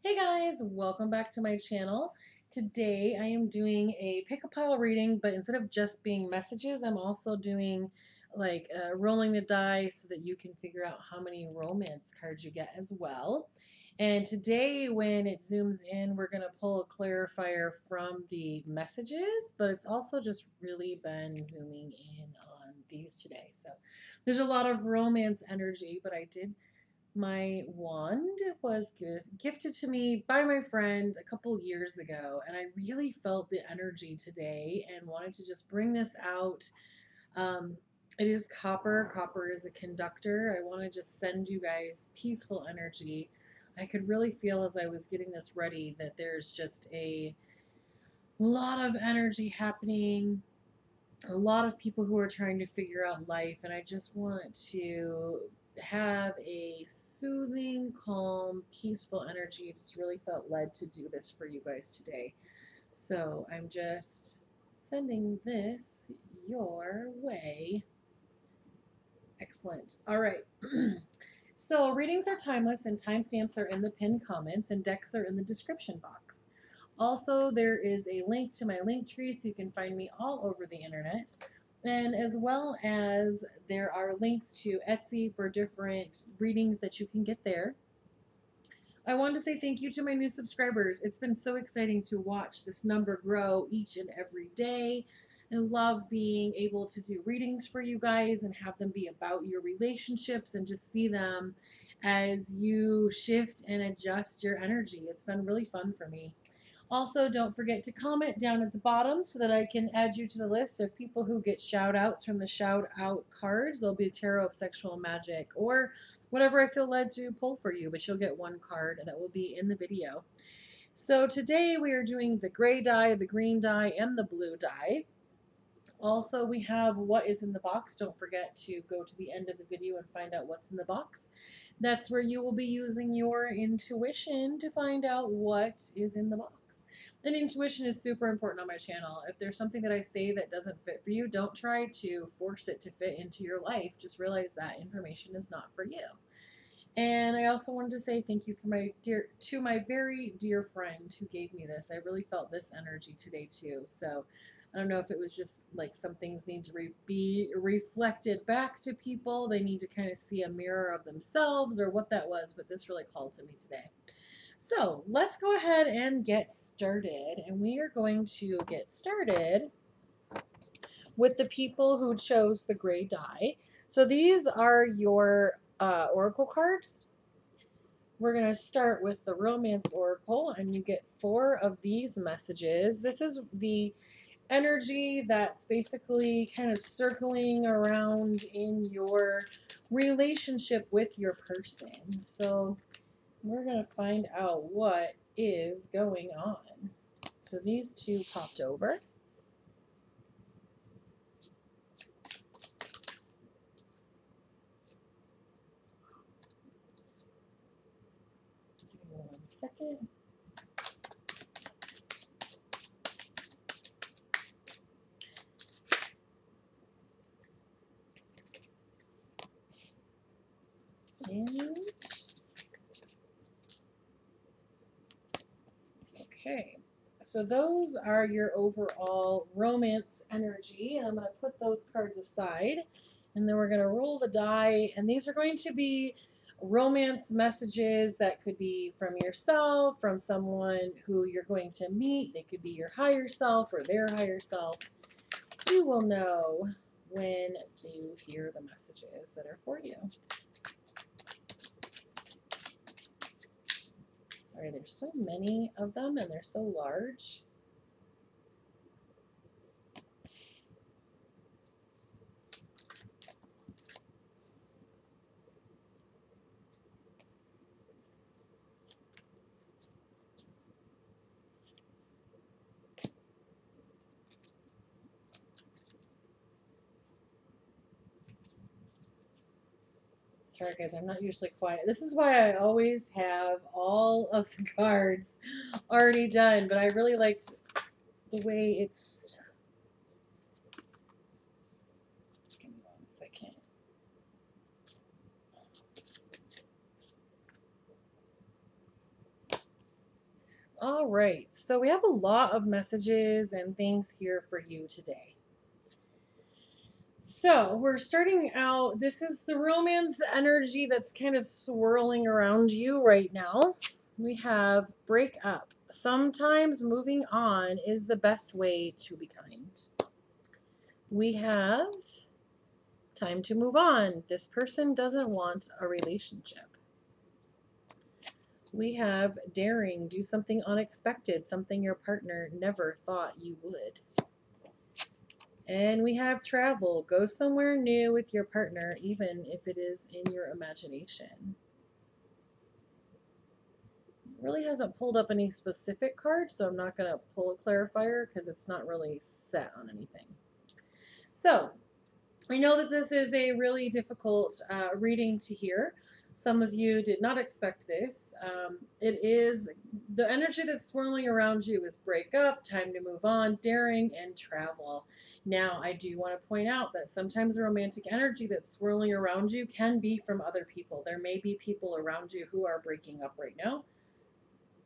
Hey guys, welcome back to my channel. Today I am doing a pick a pile reading, but instead of just being messages, I'm also doing like rolling the die so that you can figure out how many romance cards you get as well. And today when it zooms in, we're going to pull a clarifier from the messages, but it's also just really been zooming in on these today. So there's a lot of romance energy, but I did my wand was gifted to me by my friend a couple years ago, and I really felt the energy today and wanted to just bring this out. Um, it is copper. Copper is a conductor. I want to just send you guys peaceful energy. I could really feel as I was getting this ready that there's just a lot of energy happening, a lot of people who are trying to figure out life, and I just want to have a soothing, calm, peaceful energy. Just really felt led to do this for you guys today. So I'm just sending this your way. Excellent. All right. So readings are timeless and timestamps are in the pinned comments and decks are in the description box. Also, there is a link to my link tree so you can find me all over the internet. And as well as there are links to Etsy for different readings that you can get there. I wanted to say thank you to my new subscribers. It's been so exciting to watch this number grow each and every day. I love being able to do readings for you guys and have them be about your relationships and just see them as you shift and adjust your energy. It's been really fun for me. Also, don't forget to comment down at the bottom so that I can add you to the list of people who get shout outs from the shout out cards. There'll be a tarot of sexual magic or whatever I feel led to pull for you, but you'll get one card that will be in the video. So today we are doing the gray die, the green die, and the blue die. Also, we have what is in the box. Don't forget to go to the end of the video and find out what's in the box. That's where you will be using your intuition to find out what is in the box. And intuition is super important on my channel. If there's something that I say that doesn't fit for you, don't try to force it to fit into your life. Just realize that information is not for you. And I also wanted to say thank you for my very dear friend who gave me this. I really felt this energy today too. So I don't know if it was just like some things need to be reflected back to people. They need to kind of see a mirror of themselves or what that was, but this really called to me today. So let's go ahead and get started. And we are going to get started with the people who chose the gray die. So these are your oracle cards. We're going to start with the Romance Oracle, and you get 4 of these messages. This is the energy that's basically kind of circling around in your relationship with your person. So we're going to find out what is going on. So these 2 popped over. Give me 1 second. And okay, so those are your overall romance energy. And I'm going to put those cards aside. And then we're going to roll the die. And these are going to be romance messages that could be from yourself, from someone who you're going to meet. They could be your higher self or their higher self. You will know when you hear the messages that are for you. Sorry, there's so many of them and they're so large. Sorry guys, I'm not usually quiet. This is why I always have all of the cards already done, but I really liked the way it's... Give me 1 second. All right, so we have a lot of messages and things here for you today. So we're starting out. This is the romance energy that's kind of swirling around you right now. We have break up. Sometimes moving on is the best way to be kind. We have time to move on. This person doesn't want a relationship. We have daring. Do something unexpected, something your partner never thought you would. And we have travel. Go somewhere new with your partner, even if it is in your imagination. Really hasn't pulled up any specific cards, so I'm not going to pull a clarifier because it's not really set on anything. So, I know that this is a really difficult reading to hear. Some of you did not expect this. It is the energy that's swirling around you is break up, time to move on, daring, and travel. Now, I do want to point out that sometimes the romantic energy that's swirling around you can be from other people. There may be people around you who are breaking up right now.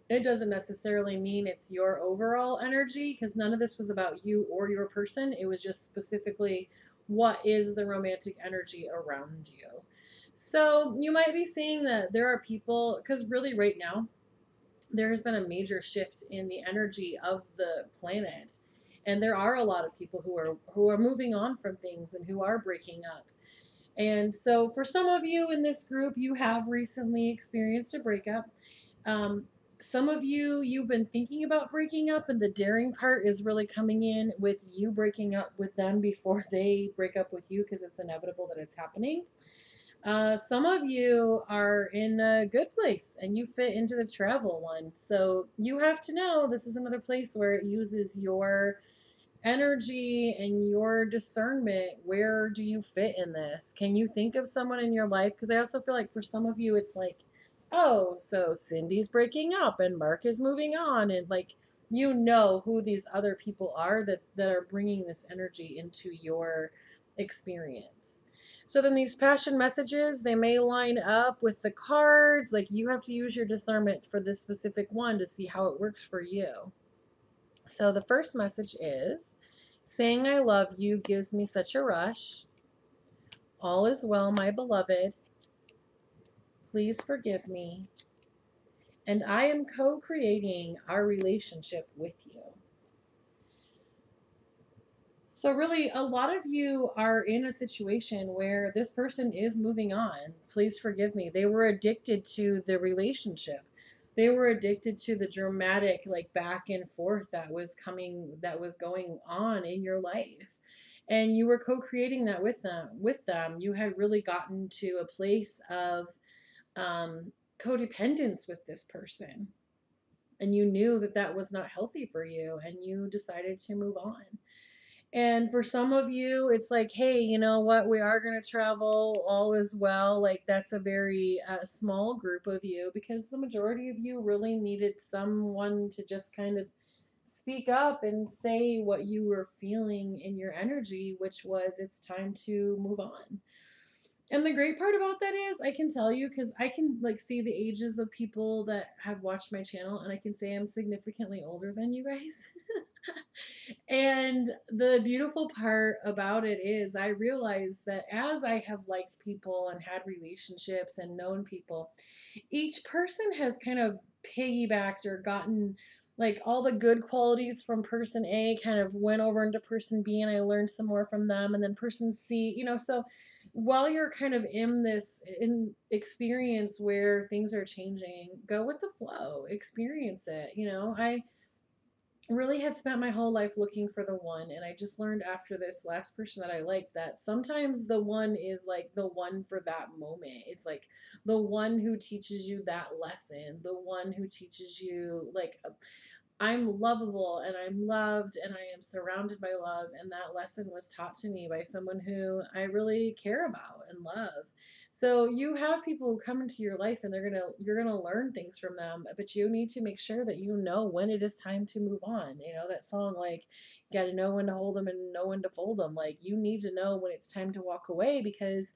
It doesn't necessarily mean it's your overall energy because none of this was about you or your person. It was just specifically what is the romantic energy around you. So you might be seeing that there are people, because really right now, there has been a major shift in the energy of the planet. And there are a lot of people who are moving on from things and who are breaking up. And so for some of you in this group, you have recently experienced a breakup. Um, some of you, you've been thinking about breaking up, and the daring part is really coming in with you breaking up with them before they break up with you because it's inevitable that it's happening. Some of you are in a good place and you fit into the travel one. So you have to know this is another place where it uses your energy and your discernment. Where do you fit in this? Can you think of someone in your life? Because I also feel like for some of you, it's like, oh, so Cindy's breaking up and Mark is moving on, and like you know who these other people are that are bringing this energy into your experience. So then these passion messages, they may line up with the cards. Like you have to use your discernment for this specific one to see how it works for you. So the first message is saying I love you gives me such a rush. All is well, my beloved. Please forgive me. And I am co creating our relationship with you. So, really, a lot of you are in a situation where this person is moving on. Please forgive me. They were addicted to the relationship. They were addicted to the dramatic, like back and forth that was going on in your life. And you were co creating that with them. You had really gotten to a place of um, codependence with this person. And you knew that that was not healthy for you, and you decided to move on. And for some of you, it's like, hey, you know what? We are going to travel. All is well. Like, that's a very small group of you because the majority of you really needed someone to just kind of speak up and say what you were feeling in your energy, which was it's time to move on. And the great part about that is I can tell you because I can like see the ages of people that have watched my channel, and I can say I'm significantly older than you guys. And the beautiful part about it is I realize that as I have liked people and had relationships and known people, each person has kind of piggybacked or gotten like all the good qualities from person A kind of went over into person B, and I learned some more from them, and then person C, so while you're kind of in this in experience where things are changing, go with the flow, experience it. I really had spent my whole life looking for the one, and I just learned after this last person that I liked that sometimes the one is like the one for that moment. It's like the one who teaches you that lesson, the one who teaches you like I'm lovable and I'm loved and I am surrounded by love. And that lesson was taught to me by someone who I really care about and love. So you have people who come into your life and you're gonna learn things from them, but you need to make sure that you know when it is time to move on. That song like gotta know when to hold them and know when to fold them. Like you need to know when it's time to walk away because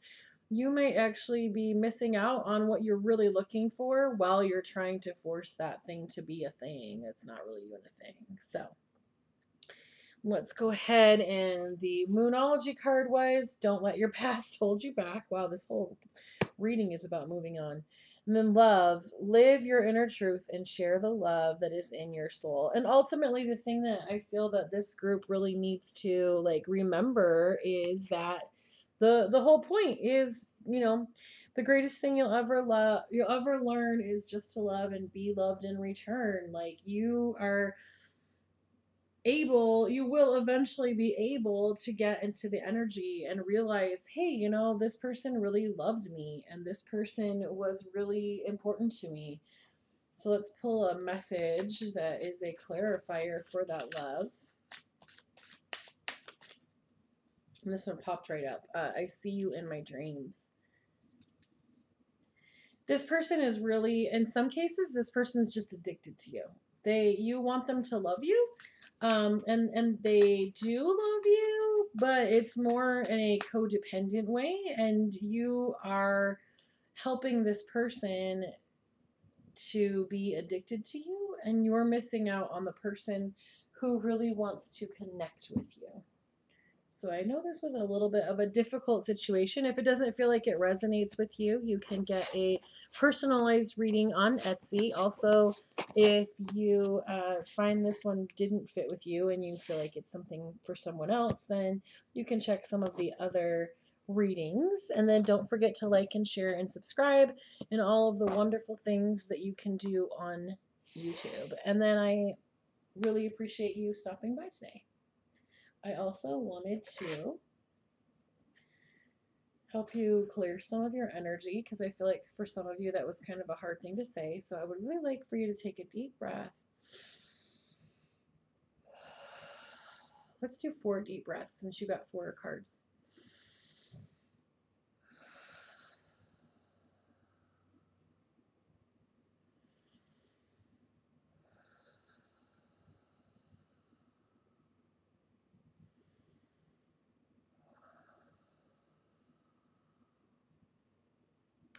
you might actually be missing out on what you're really looking for while you're trying to force that thing to be a thing that's not really even a thing. So let's go ahead, and the Moonology card was don't let your past hold you back. Wow, this whole reading is about moving on. And then love, live your inner truth and share the love that is in your soul. And ultimately the thing that I feel that this group really needs to like remember is that the whole point is, you know, the greatest thing you'll ever learn is just to love and be loved in return. Like you will eventually be able to get into the energy and realize, hey, you know, this person really loved me and this person was really important to me. So let's pull a message that is a clarifier for that love. And this one popped right up. I see you in my dreams. This person is really, in some cases, this person's just addicted to you. You want them to love you, and they do love you, but it's more in a codependent way, and you are helping this person to be addicted to you, and you're missing out on the person who really wants to connect with you. So I know this was a little bit of a difficult situation. If it doesn't feel like it resonates with you, you can get a personalized reading on Etsy. Also, if you find this one didn't fit with you and you feel like it's something for someone else, then you can check some of the other readings. And then don't forget to like and share and subscribe and all of the wonderful things that you can do on YouTube. And then I really appreciate you stopping by today. I also wanted to help you clear some of your energy because I feel like for some of you that was kind of a hard thing to say. So I would really like for you to take a deep breath. Let's do 4 deep breaths since you got 4 cards.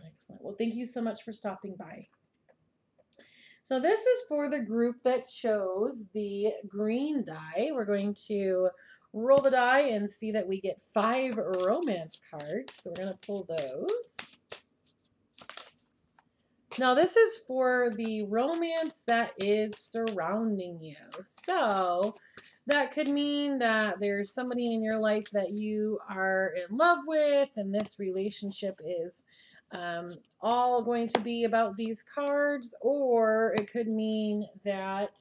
Excellent. Well, thank you so much for stopping by. So this is for the group that chose the green die. We're going to roll the die and see that we get 5 romance cards. So we're going to pull those. Now this is for the romance that is surrounding you. So that could mean that there's somebody in your life that you are in love with, and this relationship is all going to be about these cards, or it could mean that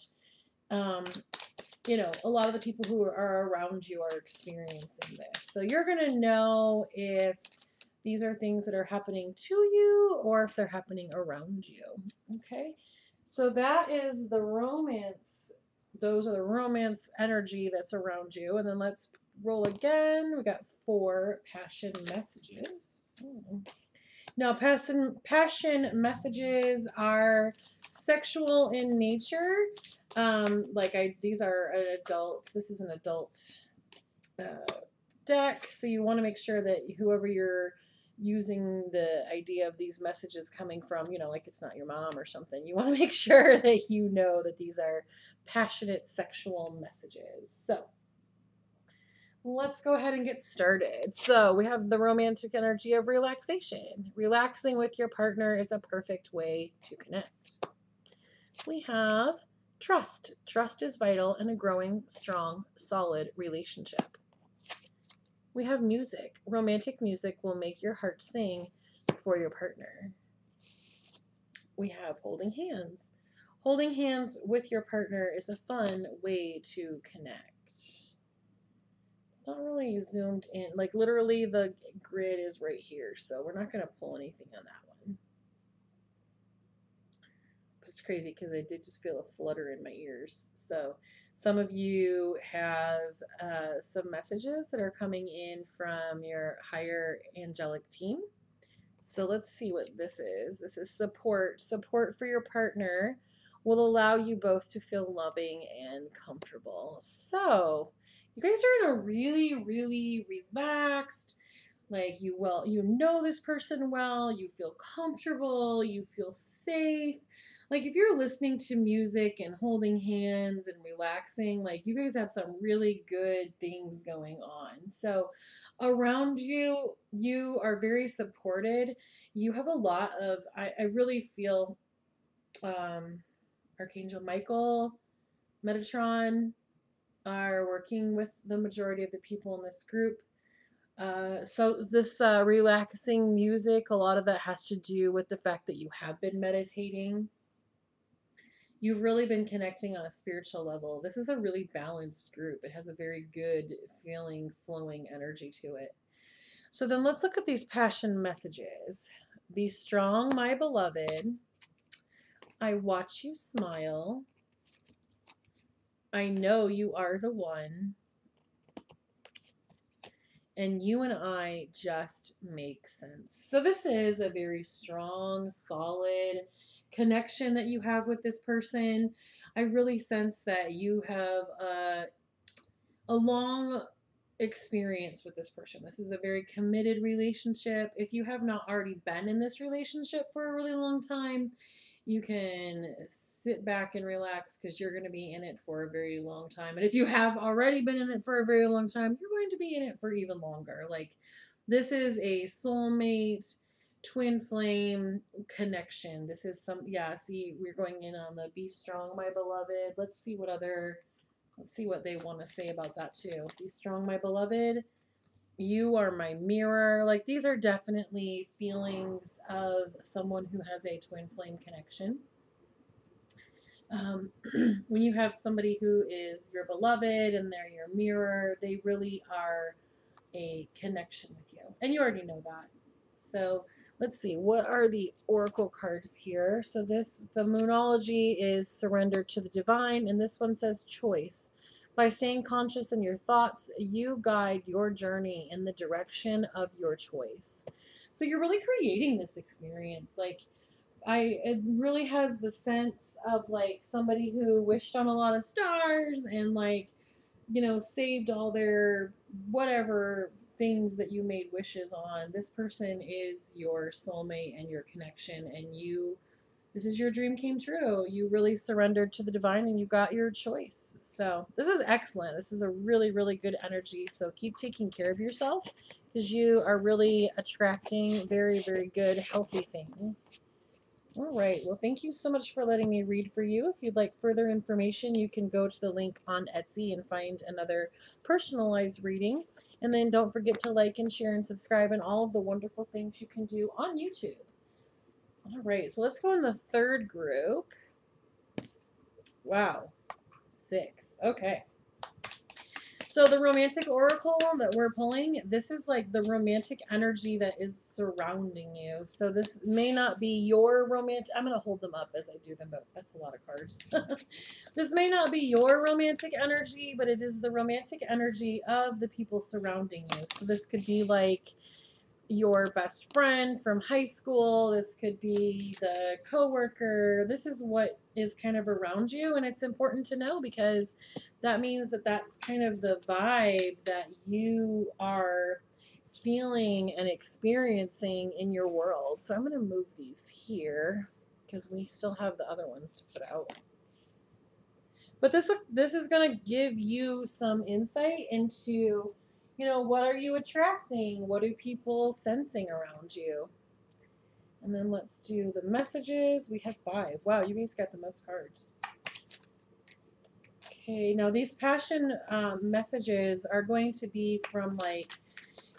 you know, a lot of the people who are around you are experiencing this. So you're going to know if these are things that are happening to you or if they're happening around you. Okay? So that is the romance. Those are the romance energy that's around you. And then let's roll again. We got 4 passion messages. Now, passion messages are sexual in nature. These are an adult. This is an adult deck, so you want to make sure that whoever you're using the idea of these messages coming from, you know, like it's not your mom or something. You want to make sure that you know that these are passionate sexual messages. So let's go ahead and get started. So we have the romantic energy of relaxation. Relaxing with your partner is a perfect way to connect. We have trust. Trust is vital in a growing, strong, solid relationship. We have music. Romantic music will make your heart sing for your partner. We have holding hands. Holding hands with your partner is a fun way to connect. It's not really zoomed in. Like literally the grid is right here, so we're not going to pull anything on that one. But it's crazy because I did just feel a flutter in my ears. So some of you have some messages that are coming in from your higher angelic team. So let's see what this is. This is support. Support for your partner will allow you both to feel loving and comfortable. So you guys are in a really, really relaxed, Like you know this person well, you feel comfortable, you feel safe. Like if you're listening to music and holding hands and relaxing, like you guys have some really good things going on. So around you, you are very supported. You have a lot of I really feel um Archangel Michael, Metatron are working with the majority of the people in this group. So this relaxing music, a lot of that has to do with the fact that you have been meditating. You've really been connecting on a spiritual level. This is a really balanced group. It has a very good feeling, flowing energy to it. So then let's look at these passion messages. Be strong, my beloved. I watch you smile. I know you are the one. And you and I just make sense. So this is a very strong, solid connection that you have with this person. I really sense that you have a long experience with this person. This is a very committed relationship. If you have not already been in this relationship for a really long time, you can sit back and relax because you're going to be in it for a very long time. And if you have already been in it for a very long time, you're going to be in it for even longer. Like, this is a soulmate, twin flame connection. This is some, yeah, see, we're going in on the be strong, my beloved. Let's see what they want to say about that too. Be strong, my beloved. You are my mirror. Like, these are definitely feelings of someone who has a twin flame connection. Um, when you have somebody who is your beloved and they're your mirror, they really are a connection with you. And you already know that. So let's see, what are the oracle cards here? So the Moonology is surrender to the divine, and this one says choice. By staying conscious in your thoughts, you guide your journey in the direction of your choice. So you're really creating this experience. Like, it really has the sense of like somebody who wished on a lot of stars and like, saved all their whatever things that you made wishes on. This person is your soulmate and your connection, and this is your dream came true. You really surrendered to the divine and you got your choice. So this is excellent. This is a really, really good energy. So keep taking care of yourself because you are really attracting very, very good, healthy things. All right. Well, thank you so much for letting me read for you. If you'd like further information, you can go to the link on Etsy and find another personalized reading. And then don't forget to like and share and subscribe and all of the wonderful things you can do on YouTube. All right. So let's go in the third group. Wow. 6. Okay. So the romantic oracle that we're pulling, this is like the romantic energy that is surrounding you. So this may not be your romantic, I'm going to hold them up as I do them, but that's a lot of cards. This may not be your romantic energy, but it is the romantic energy of the people surrounding you. So this could be like your best friend from high school. This could be the coworker. This is what is kind of around you, and it's important to know because that means that that's kind of the vibe that you are feeling and experiencing in your world. So I'm going to move these here because we still have the other ones to put out. But this is going to give you some insight into, what are you attracting? What are people sensing around you? And then let's do the messages. We have 5. Wow, you guys got the most cards. Okay, now these passion messages are going to be from like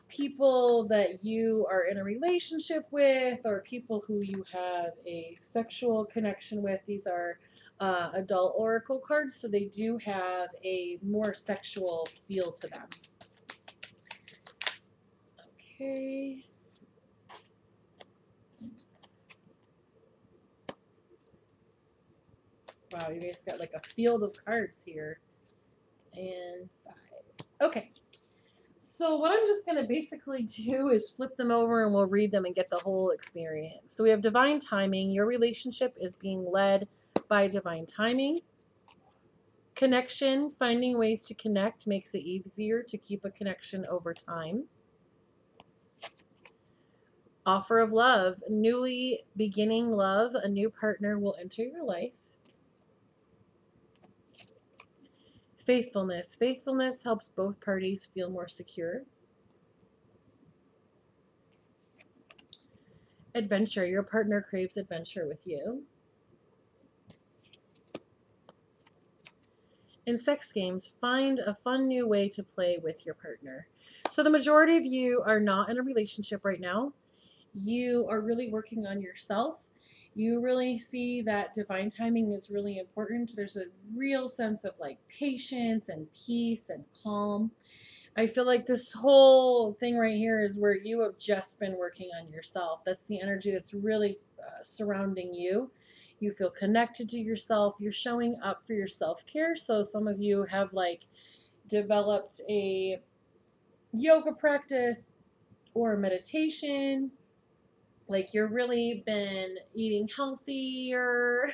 people that you are in a relationship with or people who you have a sexual connection with. These are adult oracle cards, so they do have a more sexual feel to them. Okay. Oops. Wow, you guys got like a field of cards here. And 5. Okay. So what I'm just going to basically do is flip them over and we'll read them and get the whole experience. So we have divine timing. Your relationship is being led by divine timing. Connection, finding ways to connect makes it easier to keep a connection over time. Offer of love, newly beginning love, a new partner will enter your life. Faithfulness, faithfulness helps both parties feel more secure. Adventure, your partner craves adventure with you. In sex games, find a fun new way to play with your partner. So the majority of you are not in a relationship right now. You are really working on yourself. You really see that divine timing is really important. There's a real sense of like patience and peace and calm. I feel like this whole thing right here is where you have just been working on yourself. That's the energy that's really surrounding you. You feel connected to yourself. You're showing up for your self care. So some of you have like developed a yoga practice or meditation. Like you're really been eating healthier.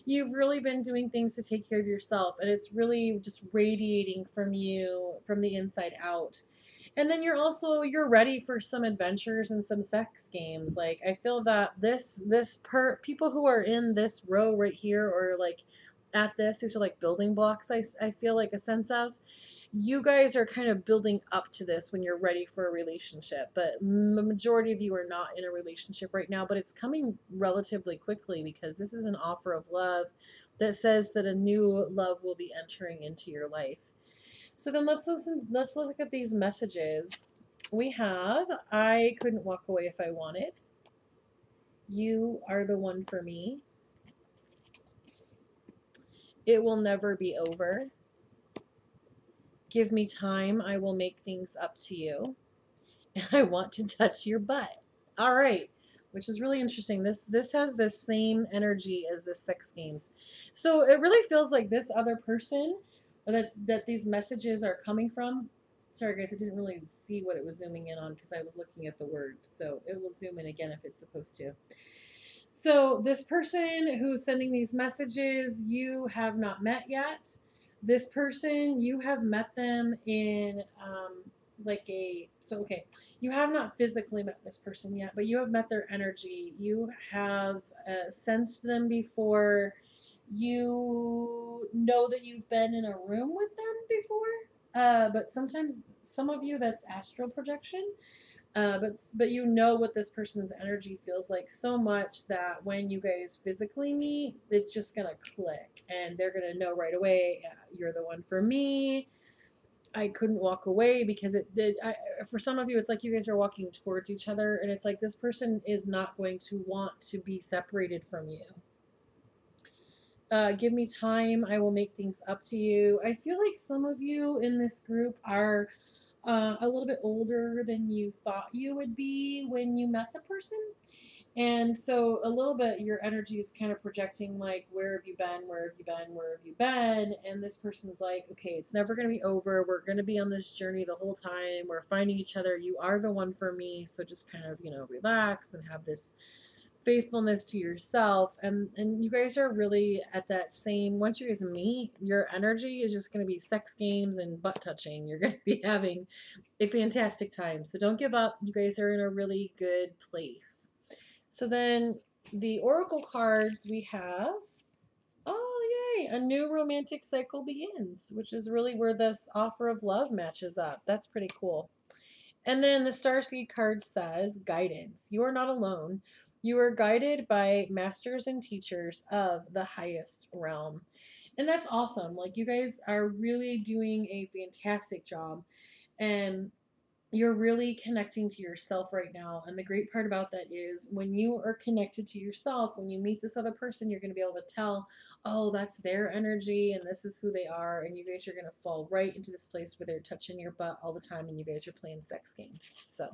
You've really been doing things to take care of yourself, and it's really just radiating from you from the inside out. And then you're ready for some adventures and some sex games. Like I feel that people who are in this row right here, or like at this, these are like building blocks. I feel like a sense of you guys are kind of building up to this when you're ready for a relationship, but the majority of you are not in a relationship right now, but it's coming relatively quickly because this is an offer of love that says that a new love will be entering into your life. So then let's look at these messages. We have, I couldn't walk away if I wanted. You are the one for me. It will never be over. Give me time, I will make things up to you. And I want to touch your butt. All right, which is really interesting. This has this same energy as the sex games. So it really feels like this other person that these messages are coming from. Sorry guys, I didn't really see what it was zooming in on because I was looking at the words. So it will zoom in again if it's supposed to. So this person who's sending these messages, you have not met yet. This person, you have met them in okay, you have not physically met this person yet, but you have met their energy. You have sensed them before. You know that you've been in a room with them before, but sometimes some of you that's astral projection. But you know what this person's energy feels like so much that when you guys physically meet, it's just gonna click, and they're gonna know right away. You're the one for me. I couldn't walk away because it did. For some of you, it's like you guys are walking towards each other, and it's like this person is not going to want to be separated from you. Give me time. I will make things up to you. I feel like some of you in this group are a little bit older than you thought you would be when you met the person. And so a little bit your energy is kind of projecting like, where have you been? Where have you been? Where have you been? And this person's like, okay, it's never going to be over. We're going to be on this journey the whole time. We're finding each other. You are the one for me. So just kind of, relax and have this faithfulness to yourself, and you guys are really at that same. Once you guys meet, your energy is just going to be sex games and butt touching. You're going to be having a fantastic time, so don't give up. You guys are in a really good place. So then the oracle cards we have, oh yay, a new romantic cycle begins, which is really where this offer of love matches up. That's pretty cool. And then the Starseed card says guidance. You are not alone. You are guided by masters and teachers of the highest realm. And that's awesome. Like, you guys are really doing a fantastic job. And you're really connecting to yourself right now. And the great part about that is when you are connected to yourself, when you meet this other person, you're going to be able to tell, oh, that's their energy and this is who they are. And you guys are going to fall right into this place where they're touching your butt all the time and you guys are playing sex games. So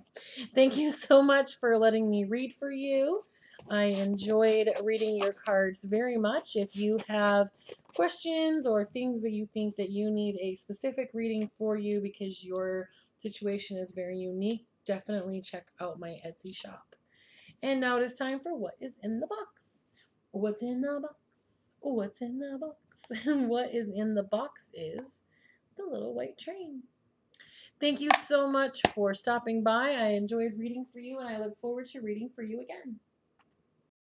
thank you so much for letting me read for you. I enjoyed reading your cards very much. If you have questions or things that you think that you need a specific reading for you because your situation is very unique, definitely check out my Etsy shop. And now it is time for what is in the box. What's in the box? What's in the box? And what is in the box is the little white train. Thank you so much for stopping by. I enjoyed reading for you, and I look forward to reading for you again.